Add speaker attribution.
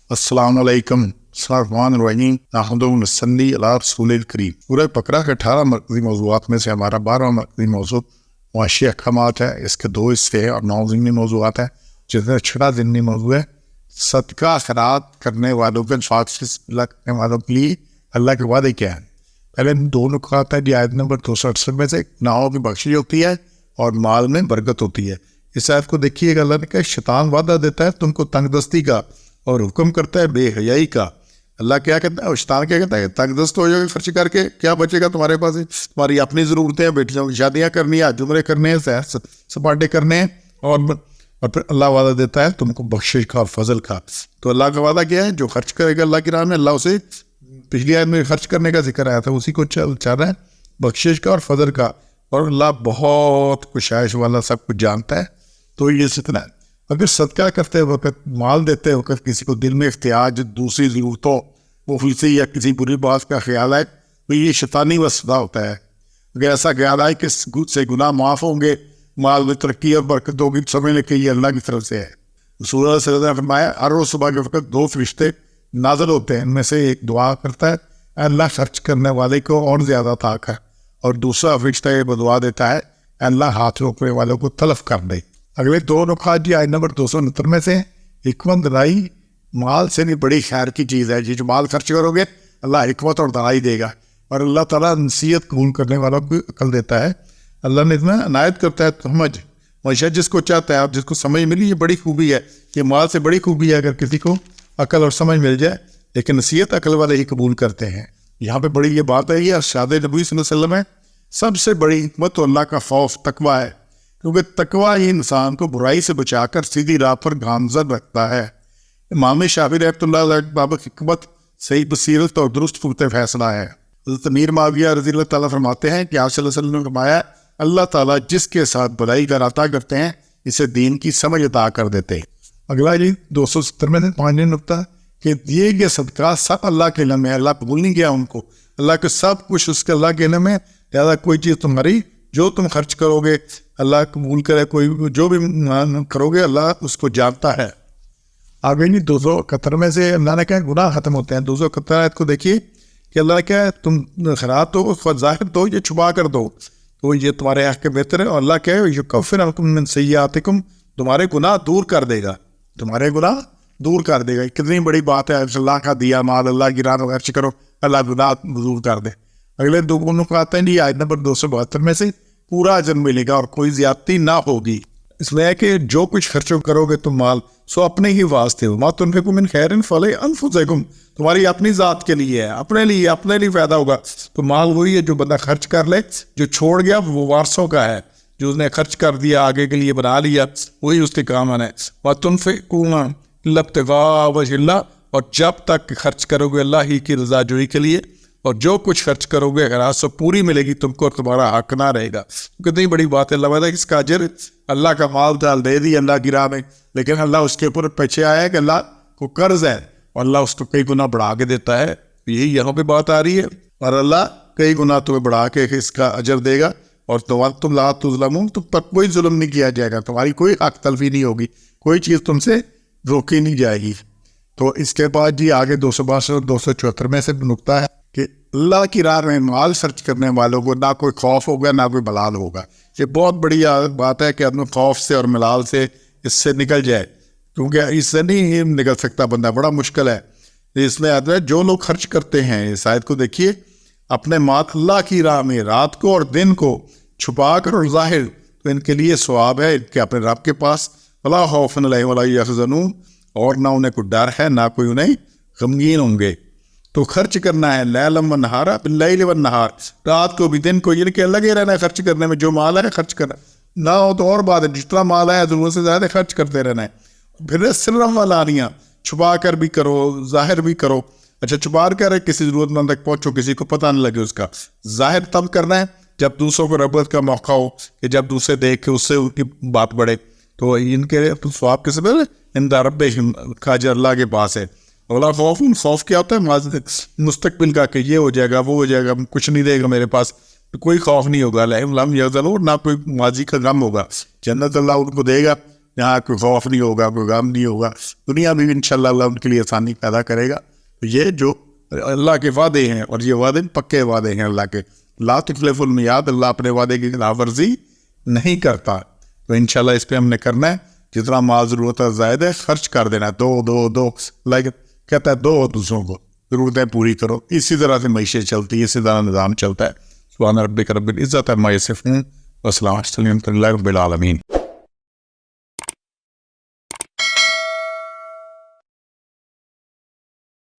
Speaker 1: السلام علیکم الرحمن الرحیم نحمدہ و نصلی علی رسول الکریم۔ سورہ بقرہ کے 18 مرکزی موضوعات میں سے ہمارا 12واں مرکزی موضوع معاشی احکامات ہے۔ اس کے 2 حصے ہیں اور 9 ضمنی موضوعات ہیں، جس میں 6واں ضمنی موضوع ہے صدقہ خیرات کرنے والوں کے اللہ کرنے والوں کے لیے اللہ کے وعدے کیا ہیں۔ پہلے 2 نکات ہیں آیت نمبر 268 میں سے، گناہوں کی بخشش ہوتی ہے اور مال میں برکت ہوتی ہے۔ اس آیت کو دیکھیے گا، اللہ نے کہا شیطان وعدہ دیتا ہے تم کو تنگ دستی کا اور حکم کرتا ہے بے حیائی کا۔ اللہ کیا کہتا ہے اور شیطان کیا کہتا ہے؟ تنگ دست ہو جائے خرچ کر کے کیا بچے گا تمہارے پاس؟ تمہاری اپنی ضرورتیں ہیں، بیٹیوں کی شادیاں کرنی ہیں، جمرے کرنے ہیں، سیر سپاٹے کرنے ہیں، اور پھر اللہ وعدہ دیتا ہے تم کو بخشش کا اور فضل کا۔ تو اللہ کا وعدہ کیا ہے؟ جو خرچ کرے گا اللہ کی راہ میں، اللہ اسے پچھلی آیت میں خرچ کرنے کا ذکر آیا تھا، اسی کو چاہ رہا ہے، بخشش کا اور فضل کا۔ اور اللہ بہت گشائش والا، سب کچھ جانتا ہے۔ تو یہ ستنا ہے، اگر صدقہ کرتے وقت، مال دیتے وقت کسی کو دل میں احتیاج، دوسری ضرورتوں، مفلسی یا کسی بری بات کا خیال ہے تو یہ شیطانی وسوسہ ہوتا ہے۔ اگر ایسا خیال آئے کہ سے گناہ معاف ہوں گے، مال میں ترقی اور برکت ہوگی، سمجھ لیں کہ یہ اللہ کی طرف سے ہے۔ رسول اللہ صلی اللہ علیہ وسلم نے فرمایا ہر روز صبح کے وقت 2 فرشتے نازل ہوتے ہیں، ان میں سے ایک دعا کرتا ہے اللہ خرچ کرنے والے کو اور زیادہ عطا کر، اور دوسرا فرشتہ یہ دعا دیتا ہے اللہ ہاتھ روکنے والوں کو تلف کر دے۔ اگلے 2 نکات آیت نمبر 269 میں سے، حکمت دلائی مال سے نہیں بڑی خیر کی چیز ہے۔ جو مال خرچ کرو گے اللہ حکمت اور دلائی دے گا، اور اللہ تعالیٰ نصیحت قبول کرنے والوں کو عقل دیتا ہے۔ اللہ نے اتنا عنایت کرتا ہے سمجھ، معیشت جس کو چاہتا ہے، آپ جس کو سمجھ ملی، یہ بڑی خوبی ہے، یہ مال سے بڑی خوبی ہے اگر کسی کو عقل اور سمجھ مل جائے، لیکن نصیحت عقل والے ہی قبول کرتے ہیں۔ یہاں پہ بڑی یہ بات ہے، یہ ارشاد نبی صلی اللہ علیہ وسلم ہے، سب سے بڑی حکمت تو اللہ کا خوف تقویٰ ہے، کیونکہ تقویٰ ہی انسان کو برائی سے بچا کر سیدھی راہ پر گامزن رکھتا ہے۔ امام شافعی رحمۃ اللہ علیہ باب حکمت، صحیح بصیرت اور درست فقط فیصلہ ہے۔ حضرت امیر معاویہ رضی اللہ تعالیٰ فرماتے ہیں کہ آپ صلی اللہ علیہ وسلم نے فرمایا اللہ تعالیٰ جس کے ساتھ بھلائی کا ارادہ کرتے ہیں اسے دین کی سمجھ عطا کر دیتے ہیں۔ اگلا 270 میں 5واں نقطہ کہ دیے گئے صدقہ سب اللہ کے علم ہے، اللہ قبول نہیں کیا ان کو، اللہ کے سب کچھ اس کے اللہ کے علم ہے، لہٰذا کوئی چیز تمہاری جو تم خرچ کرو گے اللہ قبول کرے، کوئی جو بھی کرو گے اللہ اس کو جانتا ہے۔ آگے 271 میں سے اللہ نے کہا گناہ ختم ہوتے ہیں۔ 271 آیت کو دیکھیے کہ اللہ نے کہا تم خیرات دو، ظاہر دو، یہ چھپا کر دو تو یہ تمہارے حق کے بہتر ہے، اور اللہ کہے یکفر عنکم من سیئاتکم، تمہارے گناہ دور کر دے گا، تمہارے گناہ دور کر دے گا۔ کتنی بڑی بات ہے، اللہ کا دیا مال اللہ کی راہ میں خرچ کرو، اللہ گناہ دور کر دے۔ اگلے 2 نکات ہیں آیت نمبر 272 میں سے، پورا اجر ملے گا اور کوئی زیادتی نہ ہوگی۔ اس میں ہے کہ جو کچھ خرچ کرو گے تم مال سو اپنے ہی واسطے ہو، ما تنفقوا من خیر فلانفسکم، تمہاری اپنی ذات کے لیے ہے، اپنے لیے فائدہ ہوگا۔ تو مال وہی ہے جو بندہ خرچ کر لے، جو چھوڑ گیا وہ وارثوں کا ہے، جو اس نے خرچ کر دیا آگے کے لیے بنا لیا وہی اس کے کام آنا ہے۔ وَتُنْفِقُونَ إِلَّا ابْتِغَاءَ وَجْهِ اللَّهِ، اور جب تک خرچ کرو گے اللہ ہی کی رضا جوئی کے لیے، اور جو کچھ خرچ کرو گے خیرات سے پوری ملے گی تم کو، اور تمہارا حق نہ رہے گا۔ کتنی بڑی بات ہے، اللہ وعدہ اس کا اجر اللہ کا مال ڈال دے دی اللہ کی راہ میں، لیکن اللہ اس کے اوپر پیچھے آیا ہے کہ اللہ کو قرض ہے اور اللہ اس کو کئی گنا بڑھا کے دیتا ہے۔ یہی یہاں پہ بات آ رہی ہے، اور اللہ کئی گنا تمہیں بڑھا کے اس کا اجر دے گا، اور تم لا تظلمون، تم پر کوئی ظلم نہیں کیا جائے گا، تمہاری کوئی حق تلفی نہیں ہوگی، کوئی چیز تم سے روکی نہیں جائے گی۔ تو اس کے بعد آگے 262 اور 274 میں سے نقطہ ہے کہ اللہ کی راہ میں مال خرچ کرنے والوں کو نہ کوئی خوف ہوگا نہ کوئی ملال ہوگا۔ یہ بہت بڑی بات ہے کہ آدمی خوف سے اور ملال سے اس سے نکل جائے، کیونکہ اس سے نہیں نکل سکتا بندہ، بڑا مشکل ہے۔ اس میں آتا ہے جو لوگ خرچ کرتے ہیں، اس آیت کو دیکھیے، اپنے مال اللہ کی راہ میں رات کو اور دن کو چھپا کر اور ظاہر، تو ان کے لیے ثواب ہے ان کے اپنے رب کے پاس، ولا خوف علیہم ولا یحزنون، اور نہ انہیں کوئی ڈر ہے نہ کوئی انہیں غمگین ہوں گے۔ تو خرچ کرنا ہے لیلا ونہارا باللیل والنہار، رات کو بھی دن کو، یہ کہ لگے رہنا ہے خرچ کرنے میں، جو مال ہے خرچ کرنا، نہ ہو تو اور بات ہے، جتنا مال ہے ضرورت سے زیادہ خرچ کرتے رہنا ہے۔ پھر سرم والانیہ، چھپا کر بھی کرو ظاہر بھی کرو۔ اچھا چھپا کر کسی ضرورت مند تک پہنچو، کسی کو پتہ نہ لگے اس کا۔ ظاہر تب کرنا ہے جب دوسروں کو رغبت کا موقع ہو، کہ جب دوسرے دیکھ کے اس سے ان کی بات بڑھے، تو ان کے ثواب کے سبب عند ربہم کا اجر اللہ کے پاس ہے۔ اولا خوف، خوف کیا ہوتا ہے؟ مستقبل کا، کہ یہ ہو جائے گا وہ ہو جائے گا، کچھ نہیں دے گا میرے پاس، تو کوئی خوف نہیں ہوگا۔ لم یحزنون، نہ کوئی ماضی کا غم ہوگا۔ جنت اللہ ان کو دے گا، جہاں کوئی خوف نہیں ہوگا, کوئی غم نہیں ہوگا, دنیا میں بھی انشاءاللہ اللہ ان کے لیے آسانی پیدا کرے گا. تو یہ جو اللہ کے وعدے ہیں, اور یہ وعدے پکے وعدے ہیں اللہ کے, لا تخلف المیعاد, اللہ اپنے وعدے کی خلاف ورزی نہیں کرتا. تو انشاءاللہ اس پہ ہم نے کرنا ہے, جتنا مال ضرورت ہے زائد ہے خرچ کر دینا ہے, دو لائک کہتا ہے دو دوسروں کو ضرورتیں پوری کرو. اسی طرح سے معیشت چلتی ہے, اسی طرح نظام چلتا ہے. سبحان ربک رب العزت عما یصفون, والسلام علی المرسلین, الحمد للہ رب العالمین.